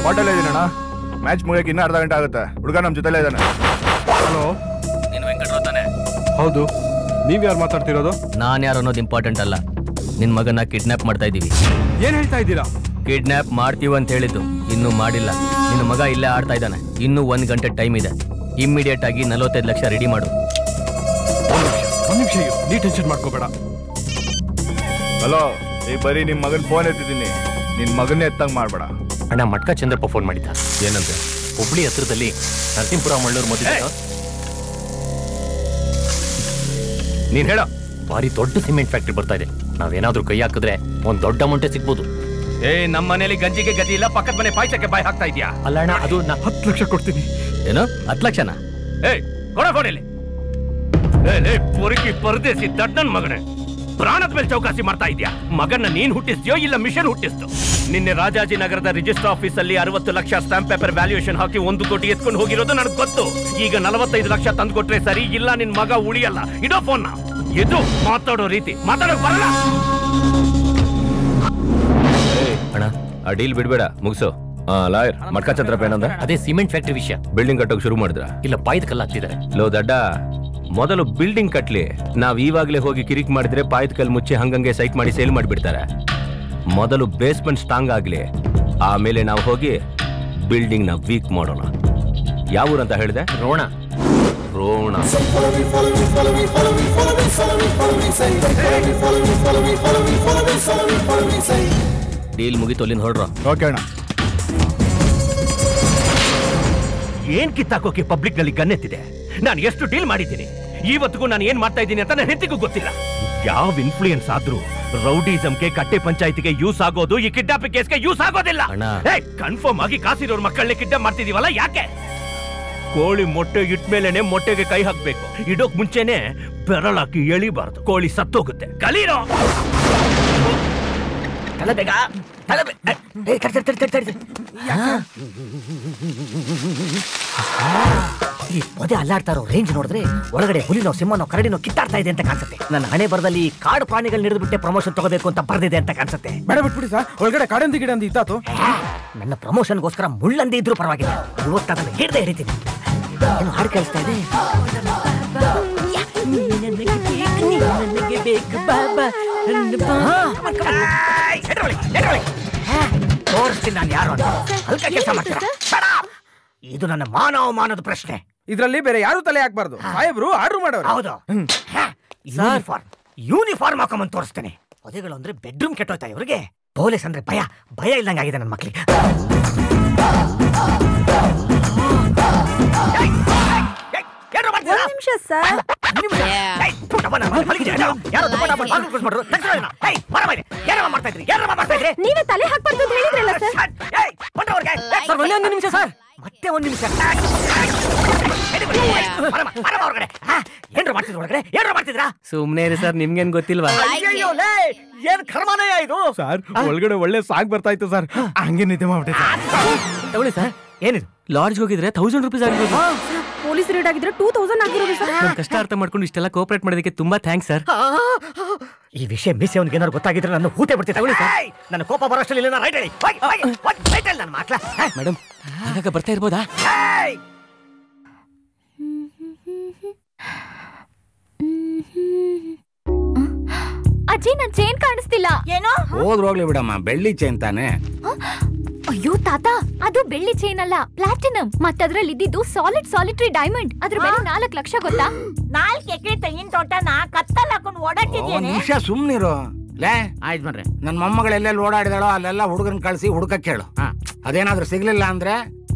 Hotel ಇದೀನಣ್ಣ. Match ಮುಗಿಯಕ್ಕೆ ಇನ್ನೂ ಅರ್ಧ ಗಂಟೆ ಆಗುತ್ತೆ. ಹುಡುಗ ನಮ್ಮ ಜೊತೆಲೇ ಇದ್ದಾನೆ. ಹಲೋ, ನೀನು ವೆಂಕಟರಾವ್ ತಾನೆ? ಹೌದು. ನೀವ್ ಯಾರು ಮಾತಾಡ್ತಿರೋದು? ನಾನು ಯಾರು ಅನ್ನೋದು ಇಂಪಾರ್ಟೆಂಟ್ ಅಲ್ಲ. ನಿನ್ ಮಗನ ಕಿಡ್ನಾಪ್ ಮಾಡ್ತಾ ಇದೀವಿ. ಏನ್ ಹೇಳ್ತಾ ಇದ್ದೀರಾ? ಕಿಡ್ನಾಪ್ ಮಾಡ್ತೀವಿ ಅಂತ ಹೇಳಿದ್ದು, ಇನ್ನೂ ಮಾಡಿಲ್ಲ. ನಿನ್ನ ಮಗ ಇಲ್ಲೇ ಆಡ್ತಾ ಇದ್ದಾನೆ. ಇನ್ನೂ 1 ಗಂಟೆ ಟೈಮ್ ಇದೆ. ಇಮ್ಮಿಡಿಯೇಟ್ ಆಗಿ 45 ಲಕ್ಷ ರೆಡಿ ಮಾಡು. ಒಂದ್ ನಿಮಿಷ, ನೀ ಟೆನ್ಷನ್ ಮಾಡ್ಕೋಬೇಡ. ಹಲೋ, ಈ ಬರೀ ನಿಮ್ಮ ಮಗನ ಫೋನ್ ಎತ್ತಿದ್ದೀನಿ. ನಿನ್ನ ಮಗನ್ನೇ ಎತ್ತಂಗ್ ಮಾಡ್ಬೇಡ. ಅಣ್ಣ, ಮಟ್ಕ ಚಂದ್ರಪ್ಪ ಫೋನ್ ಮಾಡಿದ್ದ. ಏನಂತೆ? ಹುಬ್ಳಿ ಹತ್ರದಲ್ಲಿ ನರಸಿಂಹಪುರ ಮಳ್ಳೂರು ಮದುವೆ. ನೀನ್ ಹೇಳ, ಭಾರಿ ದೊಡ್ಡ ಸಿಮೆಂಟ್ ಫ್ಯಾಕ್ಟ್ರಿ ಬರ್ತಾ ಇದೆ. ನಾವೇನಾದ್ರೂ ಕೈ ಹಾಕಿದ್ರೆ ಒಂದ್ ದೊಡ್ಡ ಅಮೌಂಟೇ ಸಿಗ್ಬೋದು. ನಮ್ಮ ಮನೇಲಿ ಗಂಜಿಗೆ ಗತಿ ಇಲ್ಲ, ಪಕ್ಕದ ಮನೆ ಪಾಯಸಕ್ಕೆ ಬಾಯಿ ಹಾಕ್ತಾ ಇದೀಯಾ? ಅಲ್ಲ ಅಣ್ಣ, ಅದು 10 ಲಕ್ಷ ಕೊಡ್ತೀನಿ. ಏನು 10 ಲಕ್ಷನಾ? ಕೊಡ ಫೋನಲ್ಲಿ. ಪೊರಿಕಿ ಪರದೇಸಿ ದಡ್ಡನ್ ಮಗನೇ, ಪ್ರಾಣದ ಮೇಲೆ ಚೌಕಾಸಿ ಮಾಡ್ತಾ ಇದೀಯಾ? ಮಗನ್ನ ನೀನ್ ಹುಟ್ಟಿಸ್ತೀಯೋ ಇಲ್ಲ ಮಿಷನ್ ಹುಟ್ಟಿಸ್ತು? ನಿನ್ನೆ ರಾಜಾಜಿನಗರದ ರಿಜಿಸ್ಟರ್ ಆಫೀಸ್ ಅಲ್ಲಿ 60 ಲಕ್ಷ ಸ್ಟಾಂಪ್ ಪೇಪರ್ ವ್ಯಾಲ್ಯೂಯೇಷನ್ ಹಾಕಿ 1 ಕೋಟಿ ಎತ್ಕೊಂಡು ಹೋಗಿರೋದು ನನಗೆ ಗೊತ್ತು. ಈಗ 45 ಲಕ್ಷ ತಂದು ಕೊಟ್ರೆ ಸರಿ, ಇಲ್ಲ ನಿನ್ ಮಗ ಉಳಿಯಲ್ಲ. ಇಡೋ ಫೋನ್ನ. ಇದು ಮಾತಾಡೋ ರೀತಿ ಮಾತಾಡೋಕ್ ಬರಲ್ಲ. ಅಣ್ಣ, ಆ ಡೀಲ್ ಬಿಡ್ಬೇಡ, ಮುಗಿಸು. ಲಾಯರ್ ಮಟ್ಕ ಚಂದ್ರಪ್ಪ ಏನಂದ? ಅದೇ ಸಿಮೆಂಟ್ ಫ್ಯಾಕ್ಟ್ರಿ ವಿಷಯ. ಬಿಲ್ಡಿಂಗ್ ಕಟ್ಟೋಕೆ ಶುರು ಮಾಡಿದ್ರ? ಇಲ್ಲ, ಪಾಯ್ದ ಕಲ್ಲ ಹಾಕ್ತಿದ್ದಾರೆ. ಲೋ ದಡ್ಡ, ಮೊದಲು ಬಿಲ್ಡಿಂಗ್ ಕಟ್ಲಿ. ನಾವ್ ಇವಾಗ್ಲೇ ಹೋಗಿ ಕಿರಿಕ್ ಮಾಡಿದ್ರೆ ಪಾಯ್ದ ಕಲ್ ಮುಚ್ಚಿ ಹಂಗಂಗೆ ಸೈಟ್ ಮಾಡಿ ಸೇಲ್ ಮಾಡಿಬಿಡ್ತಾರೆ. ಮೊದಲು ಬೇಸ್ಮೆಂಟ್ ಸ್ಟ್ರಾಂಗ್ ಆಗ್ಲಿ, ಆಮೇಲೆ ನಾವು ಹೋಗಿ ಬಿಲ್ಡಿಂಗ್ ನ ವೀಕ್ ಮಾಡೋಣ. ಯಾವ ಊರಂತ ಹೇಳಿದೆ? ರೋಣ. ರೋಣ. ಡೀಲ್ ಮುಗಿತು, ಅಲ್ಲಿಂದ ಹೊರಡ್ರ. ಓಕೆ ಅಣ್ಣ. ಏನ್ ಕಿತ್ತಾಕೋಕೆ ಪಬ್ಲಿಕ್ ನಲ್ಲಿ ಗನ್ನೆತ್ತಿದೆ? ನಾನು ಎಷ್ಟು ಡೀಲ್ ಮಾಡಿದ್ದೀನಿ, ಇವತ್ತಿಗೂ ನಾನು ಏನ್ ಮಾಡ್ತಾ ಇದ್ದೀನಿ ಅಂತ ನನ್ನ ಹೆತ್ತಿಗೂ ಗೊತ್ತಿಲ್ಲ. ಯಾವ ಇನ್ಫ್ಲೂಯೆನ್ಸ್ ಆದ್ರೂ ರೌಡಿಸಂಗೆ, ಕಟ್ಟೆ ಪಂಚಾಯತಿಗೆ ಯೂಸ್ ಆಗೋದು, ಈ ಕಿಡ್ನಾಪಿಂಗ್ ಕೇಸ್ಗೆ ಯೂಸ್ ಆಗೋದಿಲ್ಲ. ಕನ್ಫರ್ಮ್ ಆಗಿ ಕಾಸಿರೋರ್ ಮಕ್ಕಳನ್ನೇ ಕಿಡ್ನಾಪ್ ಮಾಡ್ತಿದೀವಲ್ಲ, ಯಾಕೆ? ಕೋಳಿ ಮೊಟ್ಟೆ ಇಟ್ಮೇಲೆನೆ ಮೊಟ್ಟೆಗೆ ಕೈ ಹಾಕ್ಬೇಕು. ಇಡೋಕ್ ಮುಂಚೆನೆ ಬೆರಳಾಕಿ ಎಳಿಬಾರ್ದು, ಕೋಳಿ ಸತ್ತೋಗುತ್ತೆ. ಕಲೀರೋ. ಈ ಪೊದೆ ಅಲ್ಲಾಡ್ತಾರೋ ರೇಂಜ್ ನೋಡಿದ್ರೆ ಒಳಗಡೆ ಹುಲಿನೋ ಸಿಂಹನೋ ಕರಡಿನೋ ಕಿತ್ತಾಡ್ತಾ ಇದೆ ಅಂತ ಕಾಣಿಸುತ್ತೆ. ನನ್ನ ಹಣೆ ಬರದಲ್ಲಿ ಕಾಡು ಪ್ರಾಣಿಗಳು ಹಿಡಿದು ಬಿಟ್ಟೆ ಪ್ರಮೋಷನ್ ತಗೋಬೇಕು ಅಂತ ಬರ್ದಿದೆ ಅಂತ ಕಾಣಿಸುತ್ತೆ. ಬೇಡ ಬಿಟ್ಬಿಡಿ ಸರ್, ಒಳಗಡೆ ಕಾಡಂದಿ ಗಿಡಂದಿ ಇತ್ತಾತು. ನನ್ನ ಪ್ರಮೋಷನ್ಗೋಸ್ಕರ ಮುಳ್ಳಂದಿ ಇದ್ರೂ ಪರವಾಗಿಲ್ಲ, ಇವತ್ತಾದ್ರೆ ಹಿಡ್ದೆ ಹಿಡಿತೀನಿ. ಏನು ಹಾಡು ಕೇಳಿಸ್ತಾ ಇದೆ? ತೋರಿಸ್ತೀನಿ ನಾನು ಯಾರು ಅಂತ. ಹಲ್ಕ ಕೆಲಸ ಮಾಡ್ತೀರಾ? ಇದು ನನ್ನ ಮಾನವಮಾನದ ಪ್ರಶ್ನೆ. ಇದ್ರಲ್ಲಿ ಬೇರೆ ಯಾರು ತಲೆ ಹಾಕ್ಬಾರ್ದು. ಸಾಹೇಬ್ರು ಆರ್ಡರ್ ಮಾಡೋರು. ಹೌದು. ಯೂನಿಫಾರ್ಮ್ ಹಾಕೊಂಬಂದು ತೋರಿಸ್ತೇನೆ. ಪೊದೆಗಳು ಅಂದ್ರೆ ಬೆಡ್ರೂಮ್ ಕೆಟ್ಟೋಯ್ತಾ ಇವ್ರಿಗೆ. ಪೊಲೀಸ್ ಅಂದ್ರೆ ಭಯ, ಭಯ ಇಲ್ದಂಗಾಗಿದೆ ನನ್ನ ಮಕ್ಳಿಗೆ. ನೀವೇ ತಲೆ ಹಾಕ್ಬಾರ್ದು ಅಂತ ಹೇಳಿದ್ರಲ್ಲ ಸರ್. ಒಂದೇ ನಿಮಿಷ ಸರ್, ಮತ್ತೆ 1 ನಿಮಿಷ. ಏನ್ರ ಮಾಡ್ತಿದ್ರು ಒಳಗಡೆ? ಏನ್ರ ಮಾಡ್ತಿದ್ರಾ? ಸುಮ್ನೆ ಇರಿ ಸರ್, ನಿಮ್ಗೇನ್ ಗೊತ್ತಿಲ್ವಾ? ಏನ್ ಕರ್ಮನಯ್ಯ ಇದು ಸರ್. ಒಳಗಡೆ ಒಳ್ಳೆ ಸಾಂಗ್ ಬರ್ತಾ ಇತ್ತು ಸರ್, ಹಂಗೆ ನಿದ್ದೆ ಮಾಡ್ಬಿಟ್ಟೆ. ತಗೊಳ್ಳಿ ಸರ್. ಏನಿದು? ಲಾಡ್ಜ್ ಹೋಗಿದ್ರೆ 1000 ರೂಪೀಸ್ ಆಗಿರೋದು. ಪೊಲೀಸ್ ರೇಟ್ ಆಗಿದ್ರೆ 2000 ಆಗಿರೋದು ಸರ್. ನನ್ನ ಕಷ್ಟ ಅರ್ಥ ಮಾಡ್ಕೊಂಡು ಇಷ್ಟೆಲ್ಲ ಕೋಆಪರೇಟ್ ಮಾಡೋದಕ್ಕೆ ತುಂಬಾ ಥ್ಯಾಂಕ್ಸ್ ಸರ್. ಈ ವಿಷಯ ಮಿಸ್ ಅವನಿಗೆ ಏನಾದ್ರು ಗೊತ್ತಾಗಿದ್ರೆ ನನ್ನ ಹೂತೆ ಬಿಡ್ತೀನಿ. ತಗೊಳ್ಳಿ ಸರ್, ನನ್ನ ಕೋಪ ಬರೋಷ್ಟರಲ್ಲಿ ಇಲ್ಲ. ರೈಟ್ ಹೇಳಿ ನನ್ನ ಮಾಕ್ಲ. ಮೇಡಮ್, ಆಗಾಗ ಬರ್ತಾ ಇರ್ಬೋದಾ? ಅಜ್ಜಿ, ನನ್ ಚೈನ್ ಕಾಣಿಸ್ತಿಲ್ಲ. ಏನೋ ಹೋಗ್ಲಿ ಬಿಡಮ್ಮ, ಬೆಳ್ಳಿ ಚೈನ್ ತಾನೆ. ಅಯ್ಯೋ ತಾತ, ಅದು ಬೆಳ್ಳಿ ಚೈನ್ ಅಲ್ಲ, ಪ್ಲಾಟಿನಂ. ಮತ್ತದ್ರಲ್ಲಿ ಇದ್ದಿದ್ದು ಸಾಲಿಟ್ರಿ ಡೈಮಂಡ್. ಅದ್ರ ಬೆಲೆ 4 ಲಕ್ಷ ಗೊತ್ತಾ? 4 ಎಕರೆ ತೆಂಗಿನ ತೋಟನ ಕತ್ತಲ್ ಹಾಕೊಂಡು ಓಡಾಡ್ತಿದ್ದೇನೆ. ನಿಮಿಷ ಸುಮ್ನಿರು. ಲೇ ಆಯ್ತು ಬನ್ರಿ, ನನ್ ಮೊಮ್ಮಗಳೆಲ್ಲೆಲ್ಲಿ ಓಡಾಡಿದಾಳೋ ಅಲ್ಲೆಲ್ಲ ಹುಡುಗರನ್ನ ಕಳ್ಸಿ ಹುಡುಕಕ್ಕೆ ಹೇಳು. ಅದೇನಾದ್ರೂ ಸಿಗ್ಲಿಲ್ಲ ಅಂದ್ರೆ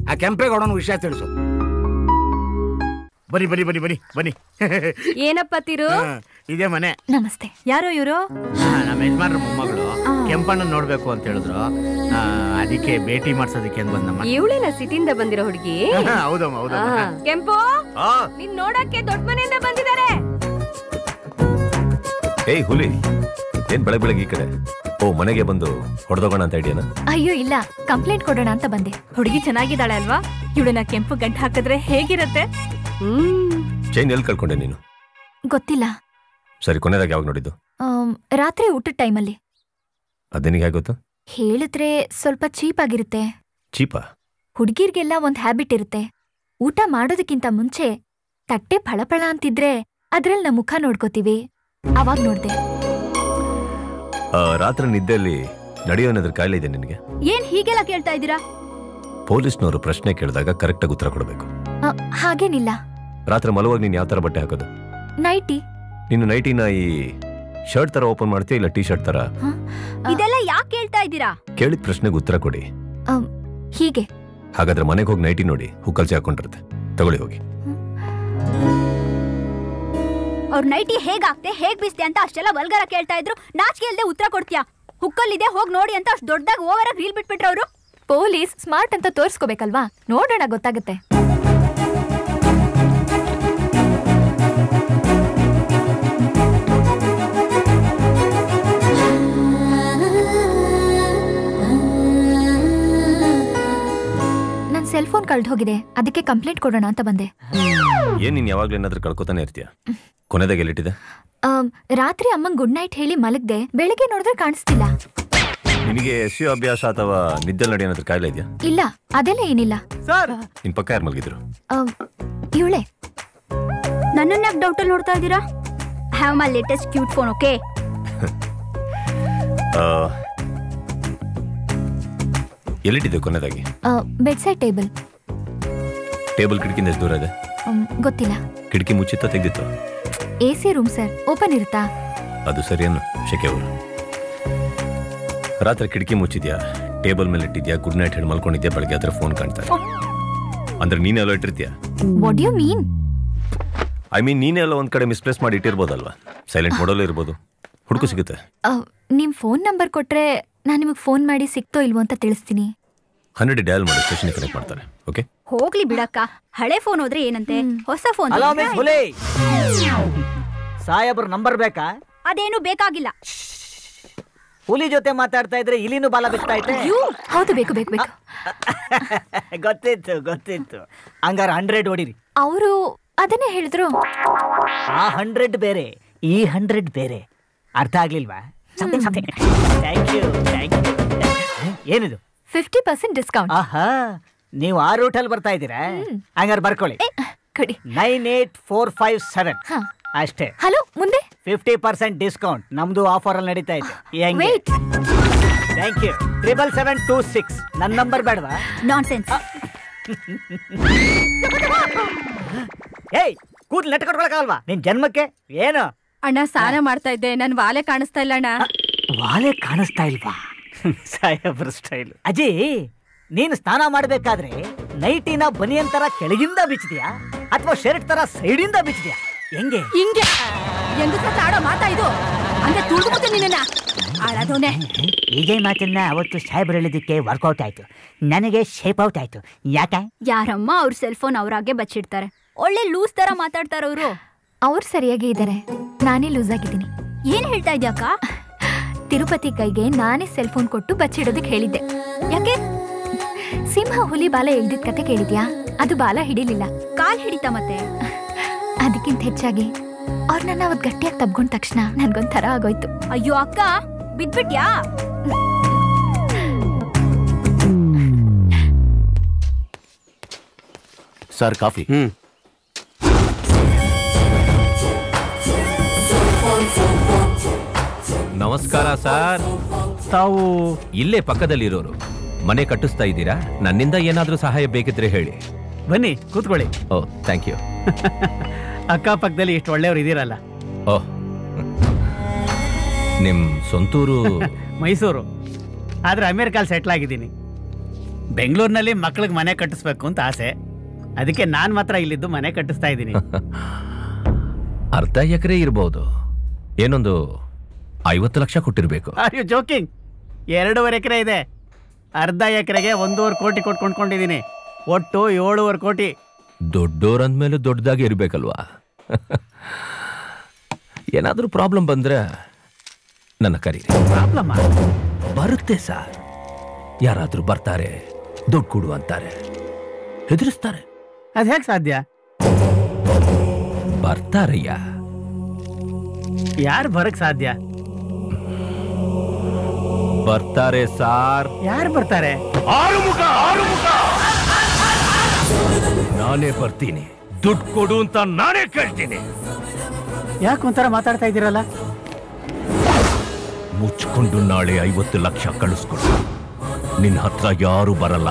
ಆ ಕೆಂಪೇಗೌಡನ ವಿಷಯ ತಿಳಿಸು. ಬನ್ನಿ ಬನ್ನಿ ಬನ್ನಿ ಬನ್ನಿ ಬನ್ನಿ. ಏನಪ್ಪ ತಿರು? ಇದೇ ಮನೆ. ನಮಸ್ತೆ. ಯಾರೋ ಇವರು? ನಮ್ಮ ಯಜಮಾನ್ರ ಮೊಮ್ಮಗಳು ಕೆಂಪಣ್ಣ ನೋಡ್ಬೇಕು ಅಂತ ಹೇಳಿದ್ರು, ಅದಕ್ಕೆ ಭೇಟಿ ಮಾಡ್ಸೋದಕ್ಕೆ ಅಂತ ಬಂದಮ್ಮ. ಇವಳೇನ ಸಿಟಿಯಿಂದ ಬಂದಿರೋ ಹುಡುಗಿ? ಹೌದಮ್ಮ ಹೌದಮ್ಮ. ಕೆಂಪು, ನಿನ್ ನೋಡಕ್ಕೆ ದೊಡ್ಡ ಮನೆಯಿಂದ ಬಂದಿದ್ದಾರೆ. ಏಯ್ ಹುಲಿ, ಏನ್ ಬೆಳಗ್ಗೆ ಈ ಕಡೆ? ಓ, ಮನೆಗೆ ಬಂದು ಹೊಡೆದೋಗೋಣ ಅಂತ ಐಡಿಯಾನ? ಅಯ್ಯೋ ಇಲ್ಲ, ಕಂಪ್ಲೇಂಟ್ ಕೊಡೋಣ ಅಂತ ಬಂದೆ. ಹುಡುಗಿ ಚೆನ್ನಾಗಿದ್ದಾಳೆ ಅಲ್ವಾ? ಇವಳನ್ನ ಕೆಂಪು ಗಂಟು ಹಾಕಿದ್ರೆ ಹೇಗಿರತ್ತೆ? ಚೈನ್ ಎಲ್ಲಿ ಕಳ್ಕೊಂಡೆ ನೀನು? ಗೊತ್ತಿಲ್ಲ. ಸರಿ, ಕೊನೆದಾಗ ಯಾವಾಗ ನೋಡಿದ್ದು? ರಾತ್ರಿ ಊಟದ ಟೈಮಲ್ಲಿ. ಅದೇನಿಗೆ ಗೊತ್ತು? ಹೇಳಿದ್ರೆ ಸ್ವಲ್ಪ ಚೀಪ್ ಆಗಿರುತ್ತೆ. ಚೀಪಾ? ಹುಡ್ಗಿರ್ಗೆಲ್ಲ ಒಂದ್ ಹ್ಯಾಬಿಟ್ ಇರುತ್ತೆ. ಊಟ ಮಾಡೋದಕ್ಕಿಂತ ಮುಂಚೆ ತಟ್ಟೆ ಫಳಫಳ ಅಂತಿದ್ರೆ ಅದ್ರಲ್ಲಿ ನಮ್ಮ ಮುಖ ನೋಡ್ಕೋತೀವಿ. ಅವಾಗ ನೋಡ್ದೆ. ರಾತ್ರಿ ನಿದ್ದೆಯಲ್ಲಿ ನಡೆಯೋನಾದ್ರೂ ಕಾಯಿಲೆ ಇದೆ ನಿನಗೆ? ಏನ್ ಹೀಗೆಲ್ಲ ಕೇಳ್ತಾ ಇದ್ದೀರಾ? ಪೊಲೀಸ್ನವರು ಪ್ರಶ್ನೆ ಕೇಳಿದಾಗ ಕರೆಕ್ಟಾಗಿ ಉತ್ತರ ಕೊಡಬೇಕು. ಹಾಗೇನಿಲ್ಲ. ರಾತ್ರಿ ಮಲುವಾಗ ನೀನು ಯಾವ ತರ ಬಟ್ಟೆ ಹಾಕೋದು? ನೈಟಿ. ನೀನು ನೈಟಿನ ಈ ಶರ್ಟ್ ತರ ಓಪನ್ ಮಾಡ್ತೀಯ ಇಲ್ಲ ಟೀ ಶರ್ಟ್ ತರ? ಇದೆಲ್ಲ ಯಾಕೆ ಕೇಳ್ತಾ ಇದ್ದೀರಾ? ಕೇಳಿದ ಪ್ರಶ್ನೆಗೆ ಉತ್ತರ ಕೊಡಿ. ಹೀಗೆ. ಹಾಗಾದ್ರೆ ಮನೆಗೆ ಹೋಗಿ ನೈಟಿ ನೋಡಿ, ಹುಕ್ಕಲ್ಸಿ ಹಾಕೊಂಡಿರುತ್ತೆ, ತಗೊಳ್ಳಿ ಹೋಗಿ. ಅವ್ರ ನೈಟಿ ಹೇಗಾಗ್ತೆ ಹೇಗ್ ಬಿಸ್ತೆ ಅಂತ ಅಷ್ಟೆಲ್ಲ ವಲ್ಗರ ಕೇಳ್ತಾ ಇದ್ರು. ನಾಚಿಕೆ ಇಲ್ದೆ ಉತ್ತರ ಕೊಡ್ತೀಯಾ? ಹುಕ್ಕಲ್ಲಿದೆ ಹೋಗಿ ನೋಡಿ ಅಂತ ಅಷ್ಟು ದೊಡ್ಡದಾಗಿ ಓವರ್ ಆಗಿ ರೀಲ್ ಬಿಟ್ಬಿಟ್ರು ಅವರು. ಪೊಲೀಸ್ ಸ್ಮಾರ್ಟ್ ಅಂತ ತೋರಿಸ್ಕೋಬೇಕಲ್ವಾ? ನೋಡೋಣ, ಗೊತ್ತಾಗುತ್ತೆ. ನನ್ ಸೆಲ್ ಫೋನ್ ಕಳ್ದು ಹೋಗಿದೆ, ಅದಕ್ಕೆ ಕಂಪ್ಲೇಂಟ್ ಕೊಡೋಣ ಅಂತ ಬಂದೆ. ಏನ್ ನೀನ್ ಯಾವಾಗ್ಲೂ ಏನಾದ್ರೂ ಕಳ್ಕೊತಾನೆ ಇರ್ತೀಯ? ಕೊನೆದಾಗ ಎಲ್ಲಿಟ್ಟಿದೆ? ರಾತ್ರಿ ಅಮ್ಮಂಗ್ ಗುಡ್ ನೈಟ್ ಹೇಳಿ ಮಲಗ್ದೆ, ಬೆಳಿಗ್ಗೆ ನೋಡಿದ್ರೆ ಕಾಣಿಸ್ತಿಲ್ಲ. ನಿನಗೆ ಎಸ್ಯು ಅಭ್ಯಾಸ ಅಥವಾ ನಿದ್ದೆ ನಡಿ ಏನಾದ್ರೂ ಕಾಯಿಲೆ ಇದೆಯಾ? ಇಲ್ಲ, ಅದೆಲ್ಲ ಏನಿಲ್ಲ. ಸರ್, ನಿನ್ ಪಕ್ಕ ಯಾರು ಮಲಗಿದ್ರು? ಇವಳೆ. ನನ್ನನ್ನ ಯಾಕೆ ಡೌಟ್ ಅಲ್ಲಿ ನೋಡ್ತಾ ಇದ್ದೀರಾ? Have my latest cute phone, okay? ಎಲ್ಲಿಟ್ಟಿದೆ ಕೊನೆದಾಗಿ? Bedside table. ಟೇಬಲ್ ಕಿಟಕಿಯಿಂದ ಎಷ್ಟು ದೂರ ಇದೆ? ಗೊತ್ತಿಲ್ಲ. ಕಿಟಕಿ ಮುಚ್ಚಿತ್ತ ತೆಗೆದಿತ್ತು? AC ರೂಮ್ ಸರ್, ಓಪನ್ ಇರುತ್ತಾ? ಅದು ಸರಿಯೇನು ಶೆಕೆ ಅವರು? ರಾತ್ರಿ ಕಿಟಕಿ ಮುಚ್ಚಿದ್ಯಾ, ಟೇಬಲ್ ಮೇಲೆ ಇಟ್ಟಿದ್ಯಾ, ಗುಡ್ ನೈಟ್ ಹೇಳಿ ಮಲ್ಕೊಂಡಿದ್ಯಾ, ಬೆಳಗ್ಗೆ ಆದ್ರೆ ಫೋನ್ ಕಾಣ್ತಾ ಇದೆ. ಅಂದ್ರೆ ನೀನೆಲ್ಲ ಇಟ್ಟಿರ್ತೀಯ? What do you mean? I mean ನೀನೆಲ್ಲ ಒಂದ್ ಕಡೆ ಮಿಸ್ಪ್ಲೇಸ್ ಮಾಡಿ ಇಟ್ಟಿರ್ಬೋದಲ್ವಾ? ಸೈಲೆಂಟ್ ಮಾಡಲು ಇರ್ಬೋದು, ಹುಡುಕು ಸಿಗುತ್ತೆ. ನಿಮ್ ಫೋನ್ ನಂಬರ್ ಕೊಟ್ರೆ ನಾನು ನಿಮಗೆ ಫೋನ್ ಮಾಡಿ ಸಿಕ್ತೋ ಇಲ್ವೋ ಅಂತ ತಿಳಿಸ್ತೀನಿ. 100 ಡಯಲ್ ಮಾಡಿ ಸ್ಟೇಷನ್ ಕನೆಕ್ಟ್ ಮಾಡ್ತಾರೆ. ಓಕೆ, ಹೋಗ್ಲಿ ಬಿಡಕ್ಕ. ಹಳೆ ಫೋನ್ ಹೋದ್ರೆ ಏನಂತೆ, ಹೊಸ ಫೋನ್. ಸಾಹೇಬ್ರ ನಂಬರ್ ಬೇಕಾ? ಅದೇನು ಬೇಕಾಗಿಲ್ಲ. ಹುಲಿ ಜೊತೆ ಮಾತಾಡ್ತಾ ಇದ್ರೆ ಇಲಿನೂ ಬಾಲ ಬಿಡ್ತಾ ಐತೆ. ಹೌದು, ಬೇಕು ಬೇಕು ಬೇಕು. ಗೊತ್ತಿತ್ತು. ಹಂಗಾರ 100 ಹೊಡಿರಿ. ಅವರು ಅದನ್ನೇ ಹೇಳಿದ್ರು. ಆ 100 ಬೇರೆ, ಈ 100 ಬೇರೆ. ಅರ್ಥ ಆಗ್ಲಿಲ್ವಾ? Thank you. ಏನಿದು? 50% ಡಿಸ್ಕೌಂಟ್. ಆಹಾ, ನೀವು ಆ ರೂಟಲ್ಲಿ ಬರ್ತಾ ಇದ್ದೀರಾ? ಹಂಗಾರೆ ಬರ್ಕೊಳ್ಳಿ. 98457 ಅಷ್ಟೇ. ಹಲೋ, ಮುಂದೆ 50% ಡಿಸ್ಕೌಂಟ್. ನಮ್ದು ಆಫರ್ ಅಲ್ಲಿ ನಡೀತಾ ಇದೆ. Thank you. 77726 ನನ್ನ ನಂಬರ್ ಬೇಡವಾ? ನಾನ್ಸೆನ್ಸ್. ಏಯ್, ಕೂದಲು ನೆಟ್ಕೊಟ್ಕೊಳಕಾಗಲ್ವಾ ನಿನ್ ಜನ್ಮಕ್ಕೆ? ಏನು ಅಣ್ಣ, ಸ್ನಾನ ಮಾಡ್ತಾ ಇದ್ದೆ, ನನ್ ವಾಲೆ ಕಾಣಿಸ್ತಾ ಇಲ್ಲ ಅಣ್ಣ. ವಾಲೆ ಕಾಣಿಸ್ತಾ ಇಲ್ವಾ? ಸಾಹೇಬ್ರ ಸ್ಟೈಲ್. ಅಜಿ, ನೀನು ಸ್ನಾನ ಮಾಡ್ಬೇಕಾದ್ರೆ ನೈಟಿನ ಬನಿಯನ್ ತರ ಕೆಳಗಿಂದ ಬಿಚ್ಚಿದ್ಯಾ ಅಥವಾ ಶರ್ಟ್ ತರ ಸೈಡಿಂದ ಬಿಚ್ಚಿದ್ಯಾ? ಹೆಂಗೆ ಆಡೋ ಮಾತಾ ಇದು? ಅಂದ್ರೆ ತುಳಿದು ನಿನ್ನ ಆಳೋನೆ. ಇದೇ ಮಾತನ್ನ ಅವತ್ತು ಸಾಹೇಬ್ರು ಹೇಳಿದಕ್ಕೆ ವರ್ಕೌಟ್ ಆಯ್ತು, ನನಗೆ ಶೇಪ್ ಔಟ್ ಆಯ್ತು. ಯಾಕೆ? ಯಾರಮ್ಮ ಅವ್ರ ಸೆಲ್ ಫೋನ್ ಅವ್ರಾಗೆ ಬಚ್ಚಿಡ್ತಾರೆ. ಒಳ್ಳೆ ಲೂಸ್ ತರ ಮಾತಾಡ್ತಾರ ಅವರು. ಅವ್ರು ಸರಿಯಾಗಿ ಇದ್ದಾರೆ, ನಾನೇ ಲೂಸ್ ಆಗಿದ್ದೀನಿ. ಏನ್ ಹೇಳ್ತಾ ಇದ್ಯಾಕ? ತಿರುಪತಿ ಕೈಗೆ ನಾನೇ ಸೆಲ್ ಫೋನ್ ಕೊಟ್ಟು ಬಚ್ಚಿಡೋದಕ್ಕೆ ಹೇಳಿದ್ದೆ. ಯಾಕೆ? ಸಿಂಹ ಹುಲಿ ಬಾಲ ಎಳ್ದಿದ್ ಕತೆ ಕೇಳಿದ್ಯಾ? ಅದು ಬಾಲ ಹಿಡಿಲಿಲ್ಲ, ಕಾಲ್ ಹಿಡಿತ. ಮತ್ತೆ ಅದಕ್ಕಿಂತ ಹೆಚ್ಚಾಗಿ ಅವ್ರು ನನ್ನ ಅವತ್ತು ಗಟ್ಟಿಯಾಗಿ ತಬ್ಕೊಂಡ ತಕ್ಷಣ ನನ್ಗೊಂಥರ ಆಗೋಯ್ತು. ಅಯ್ಯೋ ಅಕ್ಕ, ಬಿದ್ಬಿಟ್ಯಾ? Sir, coffee. ನಮಸ್ಕಾರ ಸರ್. ತಾವು ಇಲ್ಲೇ ಪಕ್ಕದಲ್ಲಿರೋರು, ಮನೆ ಕಟ್ಟಿಸ್ತಾ ಇದ್ದೀರಾ? ನನ್ನಿಂದ ಏನಾದ್ರೂ ಸಹಾಯ ಬೇಕಿದ್ರೆ ಹೇಳಿ. ಬನ್ನಿ ಕೂತ್ಕೊಳ್ಳಿ. ಓ, ಥ್ಯಾಂಕ್ ಯು. ಅಕ್ಕಪಕ್ಕದಲ್ಲಿ ಎಷ್ಟು ಒಳ್ಳೆಯವರು ಇದೀರಲ್ಲ. ಓಹ್, ನಿಮ್ ಸ್ವಂತೂರು? ಮೈಸೂರು, ಆದ್ರೆ ಅಮೆರಿಕಲ್ಲಿ ಸೆಟ್ಲ್ ಆಗಿದ್ದೀನಿ. ಬೆಂಗಳೂರಿನಲ್ಲಿ ಮಕ್ಳಿಗೆ ಮನೆ ಕಟ್ಟಿಸ್ಬೇಕು ಅಂತ ಆಸೆ, ಅದಕ್ಕೆ ನಾನ್ ಮಾತ್ರ ಇಲ್ಲಿದ್ದು ಮನೆ ಕಟ್ಟಿಸ್ತಾ ಇದ್ದೀನಿ. ಅರ್ಧ ಎಕರೆ ಇರ್ಬೋದು, ಏನೊಂದು 50 ಲಕ್ಷ ಕೊಟ್ಟಿರ್ಬೇಕು. Are you joking? 2.5 ಎಕರೆ ಇದೆ. ಅರ್ಧ ಎಕರೆಗೆ 1.5 ಕೋಟಿ ಕೊಟ್ಕೊಂಡಿದ್ದೀನಿ. ಒಟ್ಟು 7.5 ಕೋಟಿ. ದೊಡ್ಡೋರಂದ್ಮೇಲೆ ದೊಡ್ಡದಾಗಿ ಇರ್ಬೇಕಲ್ವಾ? ಏನಾದ್ರೂ ಪ್ರಾಬ್ಲಮ್ ಬಂದ್ರೆ ನನ್ನ ಕರೀರಿ. ಪ್ರಾಬ್ಲಮ್ ಬರುತ್ತೆ ಸರ್. ಯಾರಾದ್ರೂ ಬರ್ತಾರೆ, ದುಡ್ಡು ಕೊಡು ಅಂತಾರೆ, ಹೆದರಿಸ್ತಾರೆ. ಅದ್ ಹೇಗ್ ಸಾಧ್ಯ? ಬರ್ತಾರಯ್ಯ. ಯಾರು ಬರಕ್ ಸಾಧ್ಯ? ಬರ್ತಾರೆ ಸಾರ್. ಯಾರು ಬರ್ತಾರೆ? ಆರುಮುಖ. ನಾನೇ ಬರ್ತೀನಿ, ದುಡ್ಡು ಕೊಡು ಅಂತ ನಾನೇ ಕೇಳ್ತೀನಿ. ಯಾಕೆ ಒಂಥರ ಮಾತಾಡ್ತಾ ಇದ್ದೀರಲ್ಲ? ಮುಚ್ಕೊಂಡು ನಾಳೆ 50 ಲಕ್ಷ ಕಳಿಸ್ಕೊಡು. ನಿನ್ನ ಹತ್ರ ಯಾರು ಬರಲ್ಲ,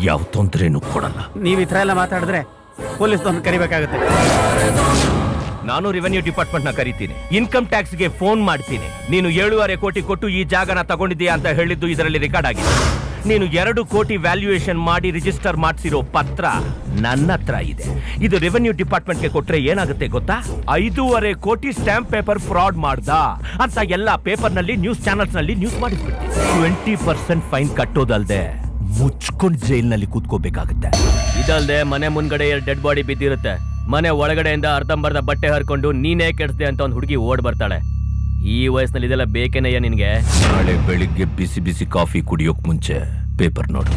ಯಾವ ತೊಂದ್ರೆನೂ ಕೊಡಲ್ಲ. ನೀವು ಈ ಥರ ಎಲ್ಲ ಮಾತಾಡಿದ್ರೆ ಪೊಲೀಸ್ ಬಂದು ಕರಿಬೇಕಾಗುತ್ತೆ. ನಾನು ರೆವೆನ್ಯೂ ಡಿಪಾರ್ಟ್ಮೆಂಟ್ ನ ಕರಿತೀನಿ, ಇನ್ಕಮ್ ಟ್ಯಾಕ್ಸ್ ಗೆ ಫೋನ್ ಮಾಡ್ತೀನಿ. ನೀನು 7.5 ಕೋಟಿ ಕೊಟ್ಟು ಈ ಜಾಗನ ತಗೊಂಡಿದ್ದೀಯಾ ಅಂತ ಹೇಳಿದ್ದು ಇದರಲ್ಲಿ ರೆಕಾರ್ಡ್ ಆಗಿದೆ. ನೀನು 2 ಕೋಟಿ ವ್ಯಾಲ್ಯೂಯೇಷನ್ ಮಾಡಿ ರಿಜಿಸ್ಟರ್ ಮಾಡಿಸಿರೋ ಪತ್ರ ನನ್ನ ಹತ್ರ ಇದೆ. ಇದು ರೆವೆನ್ಯೂ ಡಿಪಾರ್ಟ್ಮೆಂಟ್ಗೆ ಕೊಟ್ರೆ ಏನಾಗುತ್ತೆ ಗೊತ್ತಾ? 5.5 ಕೋಟಿ ಸ್ಟಾಂಪ್ ಪೇಪರ್ ಫ್ರಾಡ್ ಮಾಡ್ದ ಅಂತ ಎಲ್ಲ ಪೇಪರ್ ನಲ್ಲಿ, ನ್ಯೂಸ್ ಚಾನಲ್ಸ್ ನಲ್ಲಿ ನ್ಯೂಸ್ ಮಾಡಿಸ್ಬಿಡ್ತೀನಿ. 20% ಫೈನ್ ಕಟ್ಟೋದಲ್ದೆ ಮುಚ್ಕೊಂಡು ಜೈಲ್ನಲ್ಲಿ ಕೂತ್ಕೋಬೇಕಾಗುತ್ತೆ. ಇದಲ್ದೆ ಮನೆ ಮುಂದ್ಗಡೆ 2 ಡೆಡ್ ಬಾಡಿ ಬಿದ್ದಿರುತ್ತೆ. ಮನೆ ಒಳಗಡೆಯಿಂದ ಅರ್ಧಂಬರ್ಧ ಬಟ್ಟೆ ಹರ್ಕೊಂಡು ನೀನೇ ಕೆಡ್ಸ್ದೆ ಅಂತ ಒಂದು ಹುಡುಗಿ ಓಡ್ ಬರ್ತಾಳೆ. ಈ ವಯಸ್ಸಿನಲ್ಲಿ ಇದೆಲ್ಲ ಬೇಕೇನಯ್ಯ ನಿನ್ಗೆ? ನಾಳೆ ಬೆಳಿಗ್ಗೆ ಬಿಸಿ ಬಿಸಿ ಕಾಫಿ ಕುಡಿಯೋಕ್ ಮುಂಚೆ ಪೇಪರ್ ನೋಡು.